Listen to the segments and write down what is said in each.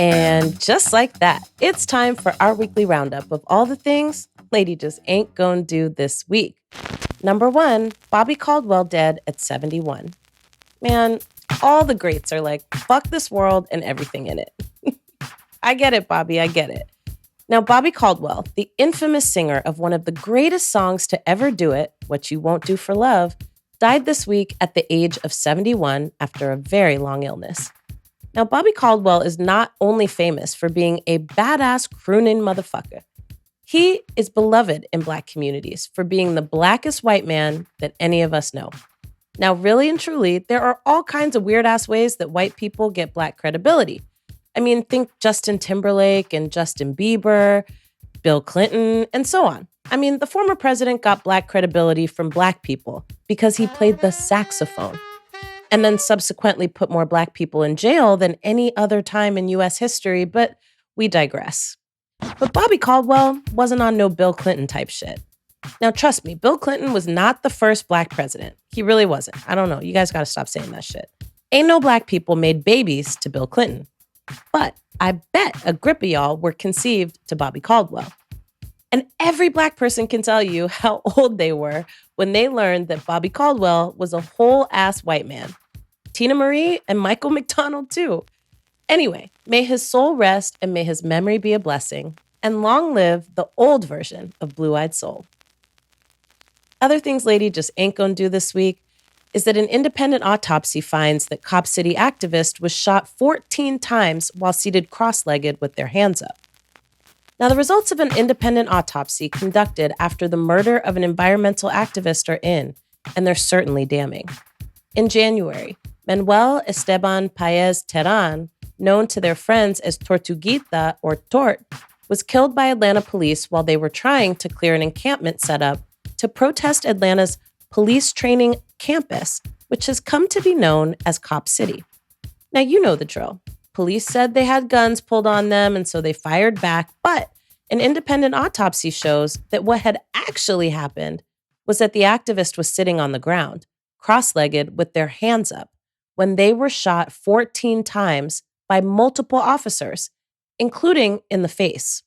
And just like that, it's time for our weekly roundup of all the things Lady just ain't gonna do this week. Number 1, Bobby Caldwell dead at 71. Man, all the greats are like, fuck this world and everything in it. I get it, Bobby, I get it. Now, Bobby Caldwell, the infamous singer of one of the greatest songs to ever do it, What You Won't Do for Love, died this week at the age of 71 after a very long illness. Now, Bobby Caldwell is not only famous for being a badass crooning motherfucker. He is beloved in Black communities for being the blackest white man that any of us know. Now, really and truly, there are all kinds of weird-ass ways that white people get Black credibility. I mean, think Justin Timberlake and Justin Bieber, Bill Clinton, and so on. I mean, the former president got Black credibility from Black people because he played the saxophone, and then subsequently put more Black people in jail than any other time in U.S. history, but we digress. But Bobby Caldwell wasn't on no Bill Clinton type shit. Now, trust me, Bill Clinton was not the first Black president. He really wasn't. I don't know. You guys got to stop saying that shit. Ain't no Black people made babies to Bill Clinton. But I bet a grip of y'all were conceived to Bobby Caldwell. And every Black person can tell you how old they were when they learned that Bobby Caldwell was a whole-ass white man. Tina Marie and Michael McDonald, too. Anyway, may his soul rest and may his memory be a blessing. And long live the old version of Blue-Eyed Soul. Other things Lady just ain't gonna do this week is that an independent autopsy finds that Cop City activist was shot 14 times while seated cross-legged with their hands up. Now, the results of an independent autopsy conducted after the murder of an environmental activist are in, and they're certainly damning. In January, Manuel Esteban Paez Terán, known to their friends as Tortuguita or Tort, was killed by Atlanta police while they were trying to clear an encampment set up to protest Atlanta's police training campus, which has come to be known as Cop City. Now, you know the drill. Police said they had guns pulled on them, and so they fired back, but an independent autopsy shows that what had actually happened was that the activist was sitting on the ground, cross-legged with their hands up, when they were shot 14 times by multiple officers, including in the face.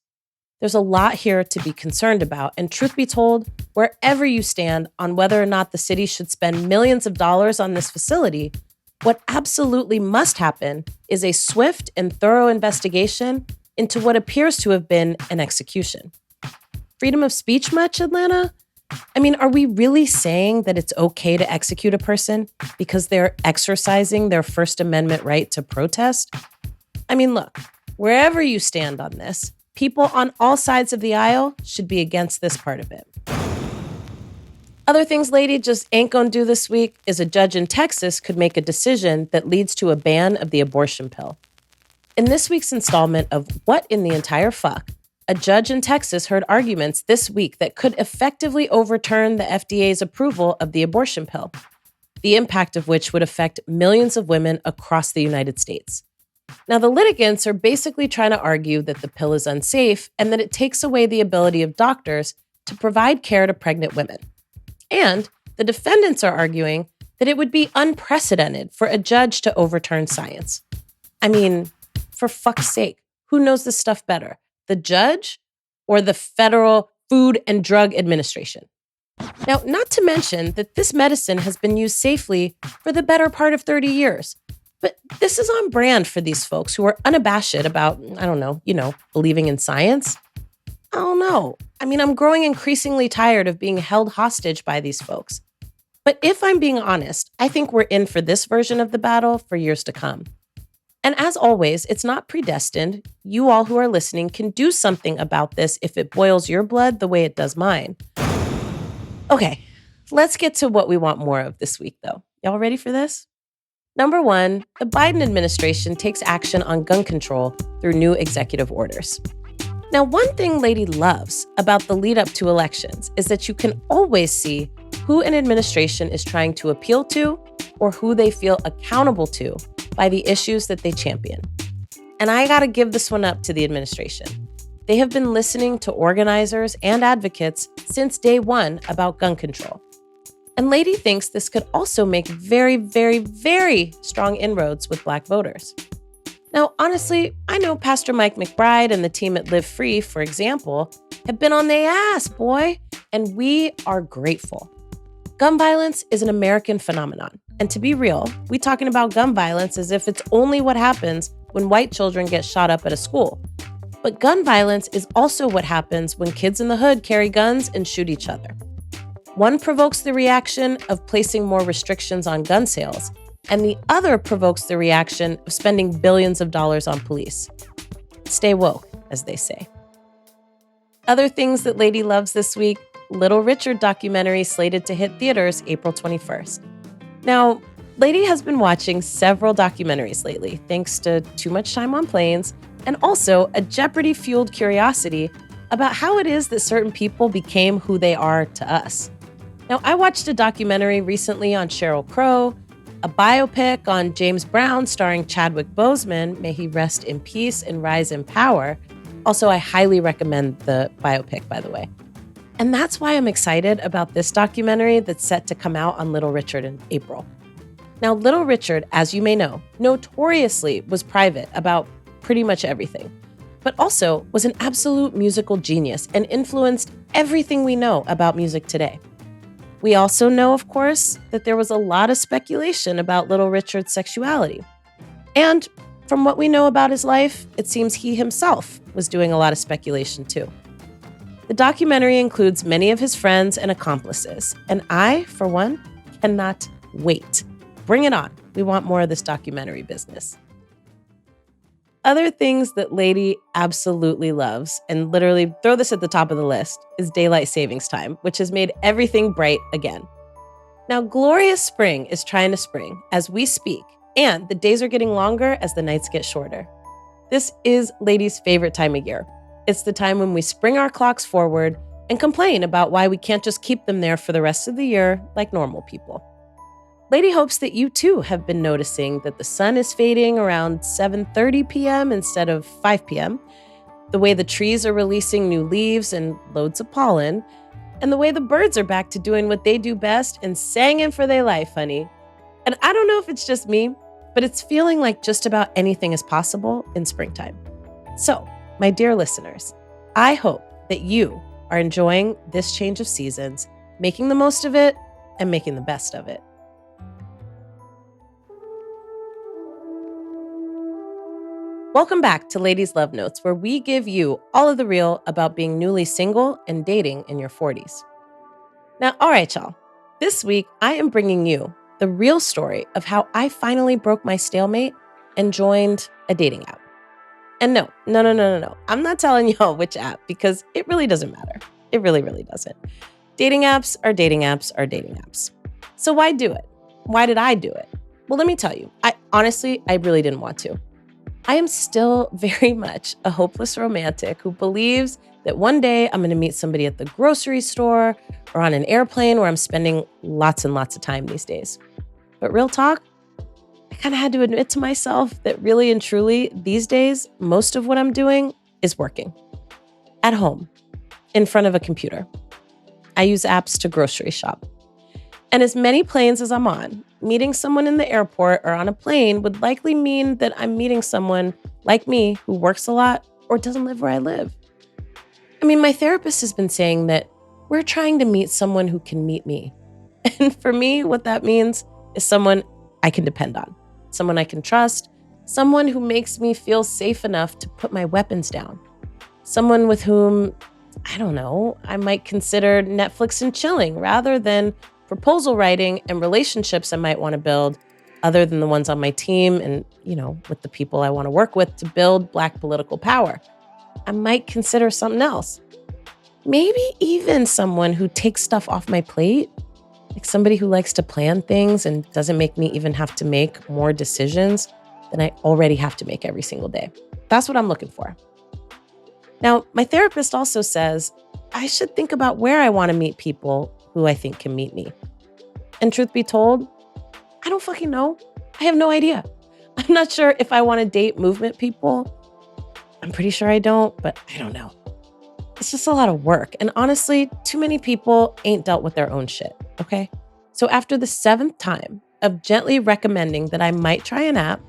There's a lot here to be concerned about, and truth be told, wherever you stand on whether or not the city should spend millions of dollars on this facility, what absolutely must happen is a swift and thorough investigation into what appears to have been an execution. Freedom of speech much, Atlanta? I mean, are we really saying that it's okay to execute a person because they're exercising their First Amendment right to protest? I mean, look, wherever you stand on this, people on all sides of the aisle should be against this part of it. Other things Lady just ain't gonna do this week is a judge in Texas could make a decision that leads to a ban of the abortion pill. In this week's installment of What in the Entire Fuck, a judge in Texas heard arguments this week that could effectively overturn the FDA's approval of the abortion pill, the impact of which would affect millions of women across the United States. Now, the litigants are basically trying to argue that the pill is unsafe and that it takes away the ability of doctors to provide care to pregnant women. And the defendants are arguing that it would be unprecedented for a judge to overturn science. I mean, for fuck's sake, who knows this stuff better, the judge or the Federal Food and Drug Administration? Now, not to mention that this medicine has been used safely for the better part of 30 years. But this is on brand for these folks who are unabashed about, believing in science. I don't know. I mean, I'm growing increasingly tired of being held hostage by these folks. But if I'm being honest, I think we're in for this version of the battle for years to come. And as always, it's not predestined. You all who are listening can do something about this if it boils your blood the way it does mine. Okay, let's get to what we want more of this week, though. Y'all ready for this? Number 1, the Biden administration takes action on gun control through new executive orders. Now, one thing Lady loves about the lead up to elections is that you can always see who an administration is trying to appeal to or who they feel accountable to by the issues that they champion. And I gotta give this one up to the administration. They have been listening to organizers and advocates since day one about gun control. And Lady thinks this could also make very, very, very strong inroads with Black voters. Now, honestly, I know Pastor Mike McBride and the team at Live Free, for example, have been on their ass, boy, and we are grateful. Gun violence is an American phenomenon. And to be real, we talking about gun violence as if it's only what happens when white children get shot up at a school. But gun violence is also what happens when kids in the hood carry guns and shoot each other. One provokes the reaction of placing more restrictions on gun sales, and the other provokes the reaction of spending billions of dollars on police. Stay woke, as they say. Other things that Lady loves this week: Little Richard documentary slated to hit theaters April 21st. Now, Lady has been watching several documentaries lately, thanks to too much time on planes, and also a Jeopardy-fueled curiosity about how it is that certain people became who they are to us. Now, I watched a documentary recently on Sheryl Crow, a biopic on James Brown starring Chadwick Boseman, may he rest in peace and rise in power. Also, I highly recommend the biopic, by the way. And that's why I'm excited about this documentary that's set to come out on Little Richard in April. Now, Little Richard, as you may know, notoriously was private about pretty much everything, but also was an absolute musical genius and influenced everything we know about music today. We also know, of course, that there was a lot of speculation about Little Richard's sexuality. And from what we know about his life, it seems he himself was doing a lot of speculation too. The documentary includes many of his friends and accomplices, and I, for one, cannot wait. Bring it on. We want more of this documentary business. Other things that Lady absolutely loves, and literally throw this at the top of the list, is daylight savings time, which has made everything bright again. Now, glorious spring is trying to spring as we speak, and the days are getting longer as the nights get shorter. This is Lady's favorite time of year. It's the time when we spring our clocks forward and complain about why we can't just keep them there for the rest of the year like normal people. Lady hopes that you too have been noticing that the sun is fading around 7:30 p.m. instead of 5 p.m., the way the trees are releasing new leaves and loads of pollen, and the way the birds are back to doing what they do best and singing for their life, honey. And I don't know if it's just me, but it's feeling like just about anything is possible in springtime. So, my dear listeners, I hope that you are enjoying this change of seasons, making the most of it, and making the best of it. Welcome back to Ladies Love Notes, where we give you all of the real about being newly single and dating in your 40s. Now, all right, y'all. This week, I am bringing you the real story of how I finally broke my stalemate and joined a dating app. And no. I'm not telling y'all which app because it really doesn't matter. It really, really doesn't. Dating apps are dating apps are dating apps. So why do it? Why did I do it? Well, let me tell you. I really didn't want to. I am still very much a hopeless romantic who believes that one day I'm going to meet somebody at the grocery store or on an airplane where I'm spending lots and lots of time these days. But real talk, I kind of had to admit to myself that really and truly, these days, most of what I'm doing is working. At home, in front of a computer. I use apps to grocery shop. And as many planes as I'm on, meeting someone in the airport or on a plane would likely mean that I'm meeting someone like me who works a lot or doesn't live where I live. I mean, my therapist has been saying that we're trying to meet someone who can meet me. And for me, what that means is someone I can depend on, someone I can trust, someone who makes me feel safe enough to put my weapons down, someone with whom, I don't know, I might consider Netflix and chilling rather than proposal writing and relationships I might want to build other than the ones on my team and, with the people I want to work with to build Black political power. I might consider something else. Maybe even someone who takes stuff off my plate, like somebody who likes to plan things and doesn't make me even have to make more decisions than I already have to make every single day. That's what I'm looking for. Now, my therapist also says I should think about where I want to meet people who I think can meet me. And truth be told, I don't fucking know. I have no idea. I'm not sure if I want to date movement people. I'm pretty sure I don't, but I don't know. It's just a lot of work. And honestly, too many people ain't dealt with their own shit, okay? So after the 7th time of gently recommending that I might try an app,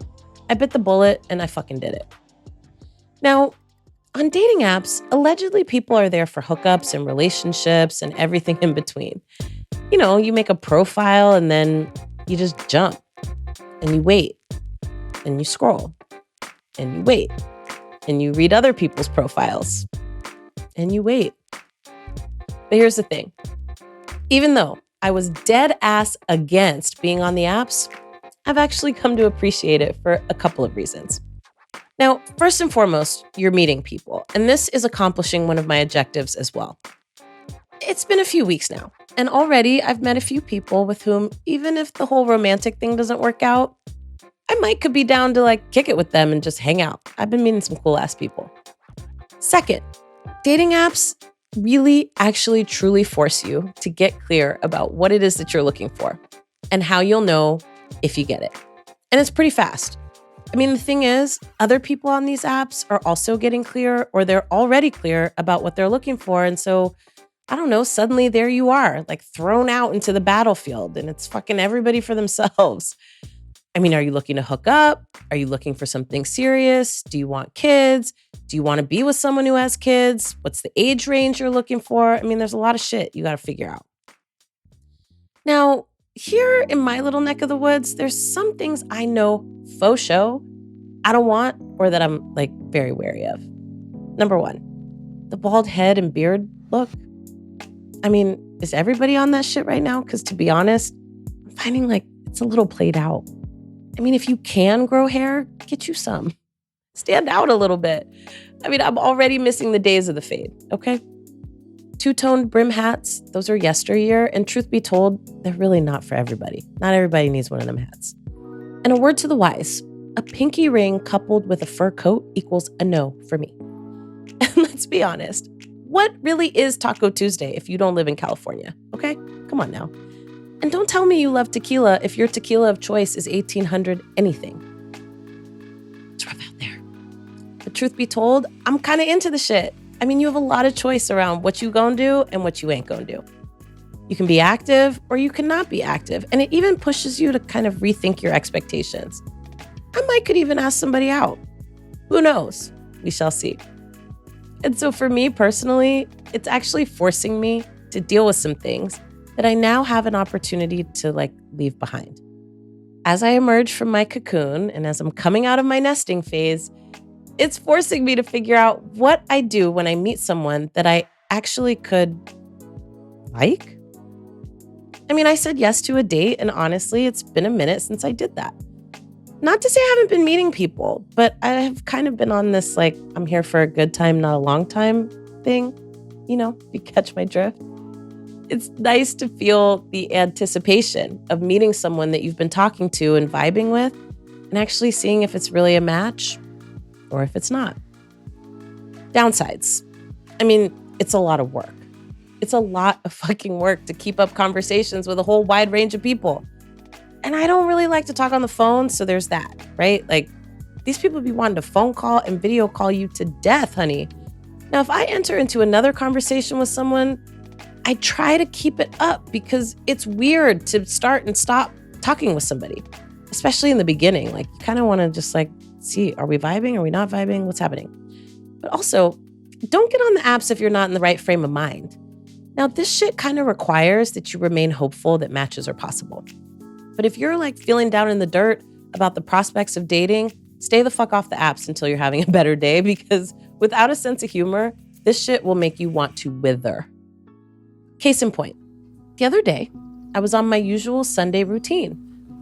I bit the bullet and I fucking did it. Now, on dating apps, allegedly people are there for hookups and relationships and everything in between. You make a profile and then you just jump and you wait and you scroll and you wait and you read other people's profiles and you wait. But here's the thing. Even though I was dead ass against being on the apps, I've actually come to appreciate it for a couple of reasons. Now, first and foremost, you're meeting people, and this is accomplishing one of my objectives as well. It's been a few weeks now, and already I've met a few people with whom, even if the whole romantic thing doesn't work out, I could be down to kick it with them and just hang out. I've been meeting some cool ass people. Second, dating apps really actually truly force you to get clear about what it is that you're looking for and how you'll know if you get it. And it's pretty fast. The thing is, other people on these apps are also getting clear, or they're already clear about what they're looking for. And so, I don't know, suddenly there you are, thrown out into the battlefield, and it's fucking everybody for themselves. Are you looking to hook up? Are you looking for something serious? Do you want kids? Do you want to be with someone who has kids? What's the age range you're looking for? There's a lot of shit you got to figure out. Now, here in my little neck of the woods, there's some things I know faux show I don't want, or that I'm very wary of. Number one, the bald head and beard look. Is everybody on that shit right now? Because to be honest, I'm finding it's a little played out. If you can grow hair, get you some. Stand out a little bit. I'm already missing the days of the fade, okay? Two-toned brim hats, those are yesteryear, and truth be told, they're really not for everybody. Not everybody needs one of them hats. And a word to the wise, a pinky ring coupled with a fur coat equals a no for me. And let's be honest, what really is Taco Tuesday if you don't live in California, okay? Come on now. And don't tell me you love tequila if your tequila of choice is 1800 anything. It's rough out there. But truth be told, I'm kind of into the shit. You have a lot of choice around what you gonna do and what you ain't gonna do. You can be active or you cannot be active. And it even pushes you to kind of rethink your expectations. I could even ask somebody out. Who knows? We shall see. And so for me personally, it's actually forcing me to deal with some things that I now have an opportunity to leave behind. As I emerge from my cocoon and as I'm coming out of my nesting phase, it's forcing me to figure out what I do when I meet someone that I actually could like. I said yes to a date, and honestly, it's been a minute since I did that. Not to say I haven't been meeting people, but I have kind of been on this I'm here for a good time, not a long time thing. If you catch my drift. It's nice to feel the anticipation of meeting someone that you've been talking to and vibing with and actually seeing if it's really a match or if it's not. Downsides. It's a lot of work. It's a lot of fucking work to keep up conversations with a whole wide range of people. And I don't really like to talk on the phone, so there's that, right? These people be wanting to phone call and video call you to death, honey. Now, if I enter into another conversation with someone, I try to keep it up because it's weird to start and stop talking with somebody, especially in the beginning. You kind of want to just see, are we vibing? Are we not vibing? What's happening? But also, don't get on the apps if you're not in the right frame of mind. Now, this shit kind of requires that you remain hopeful that matches are possible. But if you're feeling down in the dirt about the prospects of dating, stay the fuck off the apps until you're having a better day, because without a sense of humor, this shit will make you want to wither. Case in point, the other day, I was on my usual Sunday routine.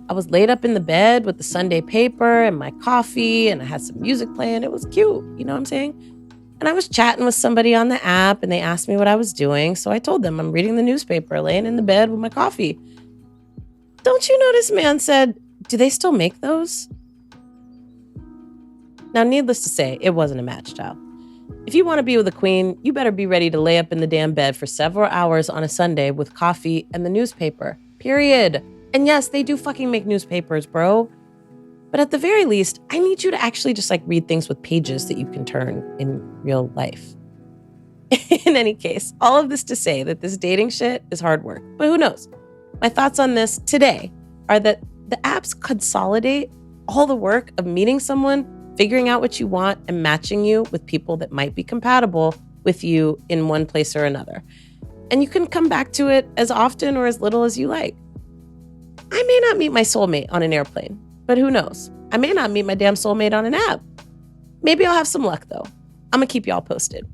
I was laid up in the bed with the Sunday paper and my coffee, and I had some music playing. It was cute, you know what I'm saying? And I was chatting with somebody on the app, and they asked me what I was doing. So I told them I'm reading the newspaper, laying in the bed with my coffee. Don't you know this man said, "Do they still make those?" Now, needless to say, it wasn't a match, child. If you want to be with a queen, you better be ready to lay up in the damn bed for several hours on a Sunday with coffee and the newspaper. Period. And yes, they do fucking make newspapers, bro. But at the very least, I need you to actually just read things with pages that you can turn in real life. In any case, all of this to say that this dating shit is hard work. But who knows? My thoughts on this today are that the apps consolidate all the work of meeting someone, figuring out what you want, and matching you with people that might be compatible with you in one place or another. And you can come back to it as often or as little as you like. I may not meet my soulmate on an airplane, but who knows? I may not meet my damn soulmate on an app. Maybe I'll have some luck though. I'm gonna keep y'all posted.